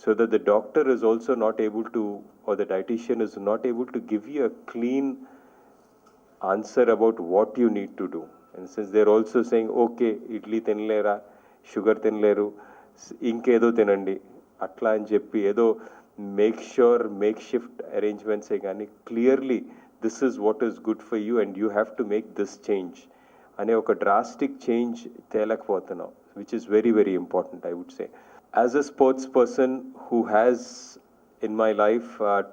so that the doctor is also not able to, or the dietitian is not able to give you a clean answer about what you need to do. And since they're also saying, okay, idli tinlera, sugar tinleru, ఇంకేదో తినండి అట్లా అని చెప్పి ఏదో makeshift arrangements కానీ clearly this is what is good for you and you have to make this change అనే ఒక drastic change తేలకపోతున్నాం, which is very, very important, I would say. As a sports person who has in my life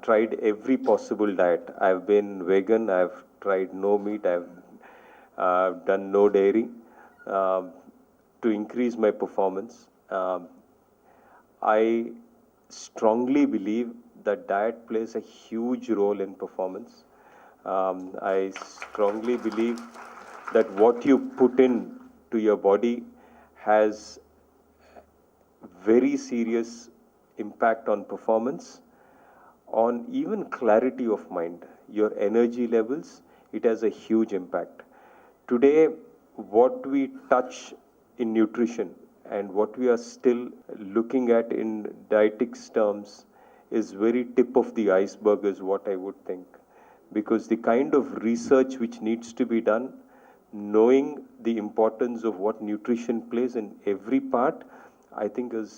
tried every possible diet. I've been vegan, I've tried no meat, I've done no dairy to increase my performance. I strongly believe that diet plays a huge role in performance. I strongly believe that what you put in to your body has very serious impact on performance, on even clarity of mind, your energy levels. It has a huge impact. Today, what we touch in nutrition and what we are still looking at in dietetics terms is very tip of the iceberg, is what I would think. Because the kind of research which needs to be done, knowing the importance of what nutrition plays in every part, I think is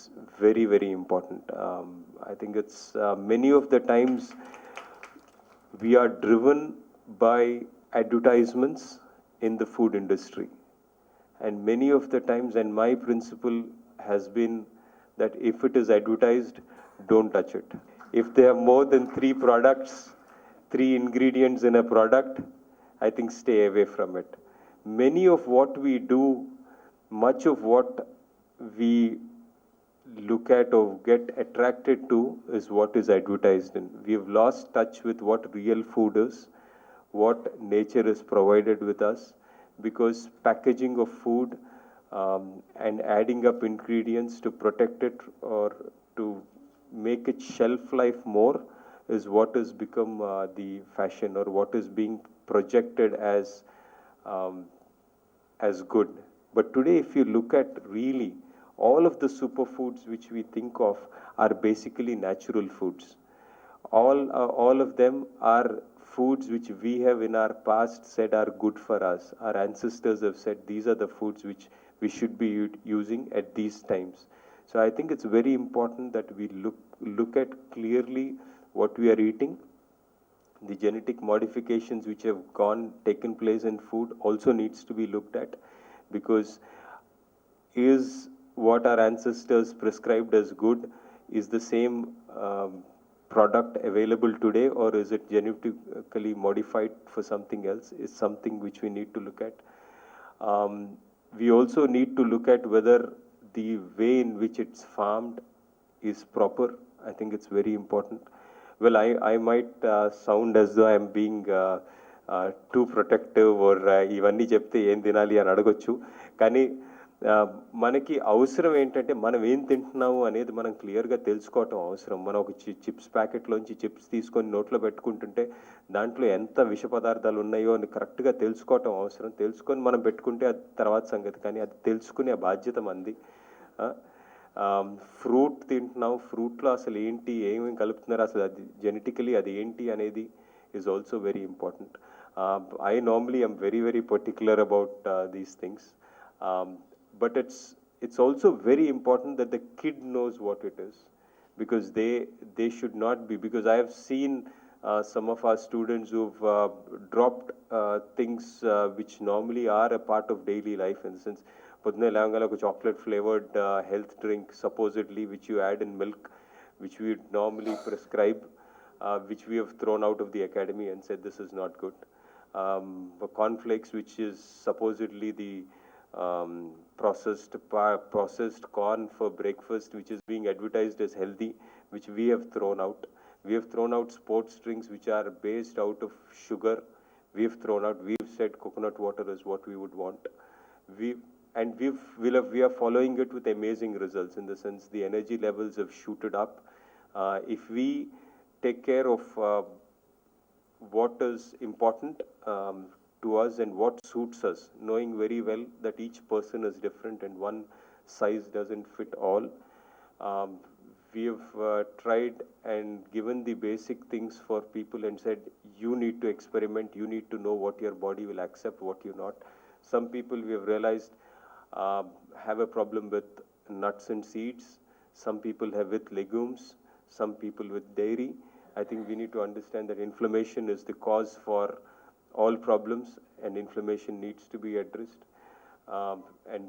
very, very important. I think it's many of the times we are driven by advertisements in the food industry. And many of the times, and my principle has been that if it is advertised, don't touch it. If there are more than 3 products, 3 ingredients in a product, I think stay away from it. Many of what we do, much of what we look at or get attracted to is what is advertised in. We have lost touch with what real food is, what nature is provided with us, because packaging of food and adding up ingredients to protect it or to make it shelf life more is what has become the fashion, or what is being projected as good. But today, if you look at really all of the superfoods which we think of are basically natural foods. All of them are foods which we have in our past said are good for us. Our ancestors have said these are the foods which we should be using at these times. So I think it's very important that we look at clearly what we are eating. The genetic modifications which have taken place in food also needs to be looked at, because is what our ancestors prescribed as good is the same product available today, or is it genetically modified for something else, is something which we need to look at. We also need to look at whether the way in which it's farmed is proper. I think it's very important. Well, I might sound as though I'm being too protective, or ఇవన్నీ చెప్తే ఏం తినాలి అని అడగొచ్చు. కానీ మనకి అవసరం ఏంటంటే మనం ఏం తింటున్నాము అనేది మనం క్లియర్గా తెలుసుకోవటం అవసరం. మనం ఒక చిప్స్ ప్యాకెట్లోంచి చిప్స్ తీసుకొని నోట్లో పెట్టుకుంటుంటే దాంట్లో ఎంత విష పదార్థాలు ఉన్నాయో అని కరెక్ట్గా తెలుసుకోవటం అవసరం. తెలుసుకొని మనం పెట్టుకుంటే అది తర్వాత సంగతి, కానీ అది తెలుసుకునే బాధ్యత మంది. ఫ్రూట్ తింటున్నాం, ఫ్రూట్లో అసలు ఏంటి, ఏమేమి కలుపుతున్నారు, అసలు అది జెనెటికలీ అది ఏంటి అనేది is also very important. I normally am very, very particular about these things. But it's also very important that the kid knows what it is, because they should not be, because I have seen some of our students who've dropped things which normally are a part of daily life. In the sense, పొద్దున్నే లేవగానే ఒక chocolate flavored health drink supposedly which you add in milk, which we normally prescribe, which we have thrown out of the academy and said this is not good. Cornflakes, which is supposedly the processed corn for breakfast, which is being advertised as healthy, which we have thrown out. We have thrown out sports drinks which are based out of sugar. We have thrown out. We've said coconut water is what we would want. We are following it with amazing results, in the sense the energy levels have shooted up. If we take care of what is important to us and what suits us, knowing very well that each person is different and one size doesn't fit all, we have tried and given the basic things for people and said, you need to experiment, you need to know what your body will accept, what you not. Some people we have realized uh, have a problem with nuts and seeds. Some people have with legumes, some people with dairy. I think we need to understand that inflammation is the cause for all problems and inflammation needs to be addressed. And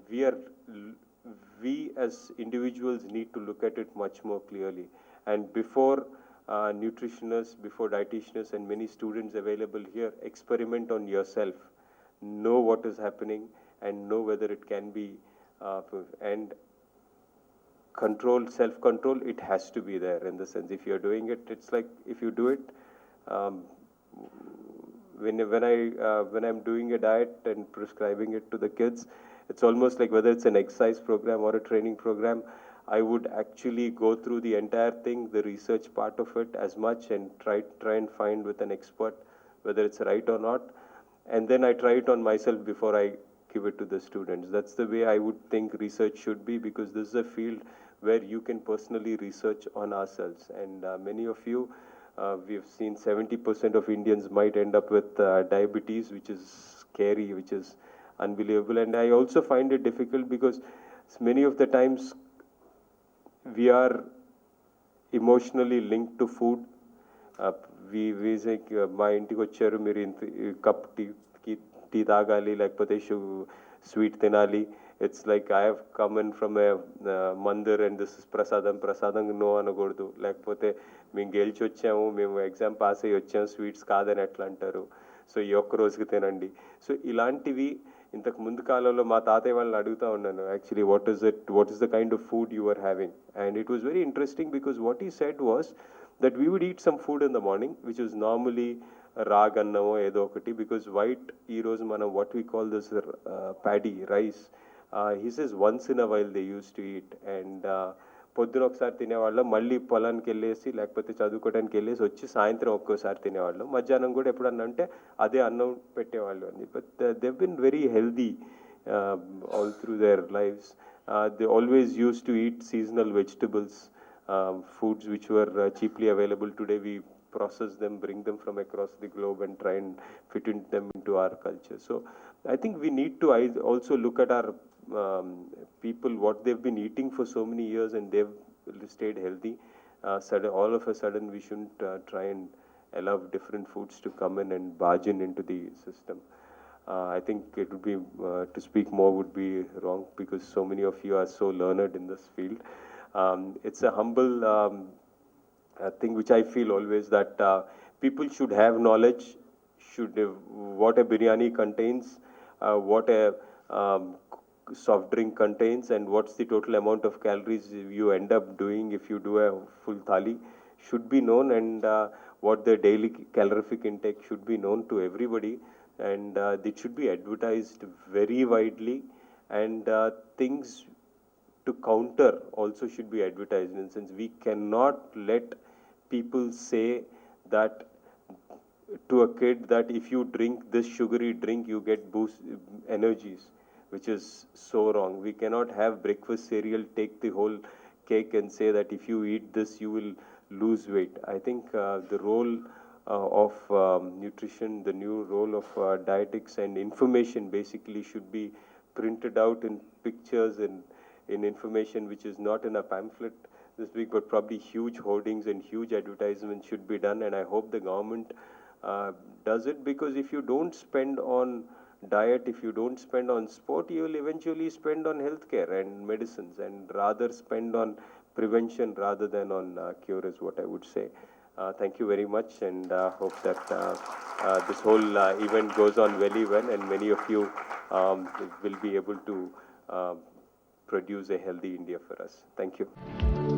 we as individuals need to look at it much more clearly. And before nutritionists, before dietitians and many students available here, experiment on yourself, know what is happening and know whether it can be, and control, self-control, it has to be there in the sense if you're doing it, it's like if you do it, um, when I'm doing a diet and prescribing it to the kids, it's almost like whether it's an exercise program or a training program, I would actually go through the entire thing, the research part of it as much, and try and find with an expert whether it's right or not, and then I try it on myself before I give it to the students. That's the way I would think research should be, because this is a field where you can personally research on ourselves. And many of you, we have seen 70% of Indians might end up with diabetes, which is scary, which is unbelievable. And I also find it difficult because many of the times we are emotionally linked to food. We say మా ఇంటికి వచ్చారు మీరు ఇంత cup tea తాగాలి లేకపోతే sweet తినాలి. It's like I have come in from A Mandir and this is ప్రసాదం no అనకూడదు, లేకపోతే మేము గెలిచి వచ్చాము, మేము ఎగ్జామ్ పాస్ అయ్యి వచ్చాము, స్వీట్స్ కాదని ఎట్లా అంటారు, సో ఈ ఒక్క రోజుకి తినండి. సో ఇలాంటివి ఇంతకు ముందు కాలంలో మా తాతయ్య వాళ్ళని అడుగుతూ ఉన్నాను, actually what is the kind of food you are having. And it was very interesting because what he said was that we would eat some food in the morning, which is normally ragannamo edo okati, because white heroes mana what we call this paddy rice. He says once in a while they used to eat, and పొద్దున ఒకసారి తినేవాళ్ళం, మళ్ళీ పొలానికి వెళ్ళేసి లేకపోతే చదువుకోవడానికి వెళ్ళేసి వచ్చి సాయంత్రం ఒక్కోసారి తినేవాళ్ళం, మధ్యాహ్నం కూడా ఎప్పుడన్నా అంటే అదే అన్నం పెట్టేవాళ్ళు అని. But they've been very healthy all through their lives. They always used to eat seasonal vegetables. Foods which were cheaply available. Today we process them, bring them from across the globe and try and fit them into our culture. So I think we need to also look at our people, what they've been eating for so many years and they've stayed healthy. All of a sudden we shouldn't try and allow different foods to come in and barge into the system. I think it would be, to speak more would be wrong because so many of you are so learned in this field. It's a humble thing which I feel always that people should have knowledge, should what a biryani contains, what a soft drink contains, and what's the total amount of calories you end up doing if you do a full thali should be known, and what the daily calorific intake should be known to everybody, and it should be advertised very widely, and things to counter also should be advertised, in the sense we cannot let people say that to a kid that if you drink this sugary drink you get boost energies, which is so wrong. We cannot have breakfast cereal, take the whole cake and say that if you eat this you will lose weight. I think the role of nutrition, the new role of dietetics and information basically should be printed out in pictures and in information which is not in a pamphlet this week, but probably huge hoardings and huge advertisements should be done. And I hope the government does it, because if you don't spend on diet, if you don't spend on sport, you will eventually spend on healthcare and medicines, and rather spend on prevention rather than on cure is what I would say. Thank you very much, and hope that this whole event goes on very well and many of you will be able to produce a healthy India for us. Thank you.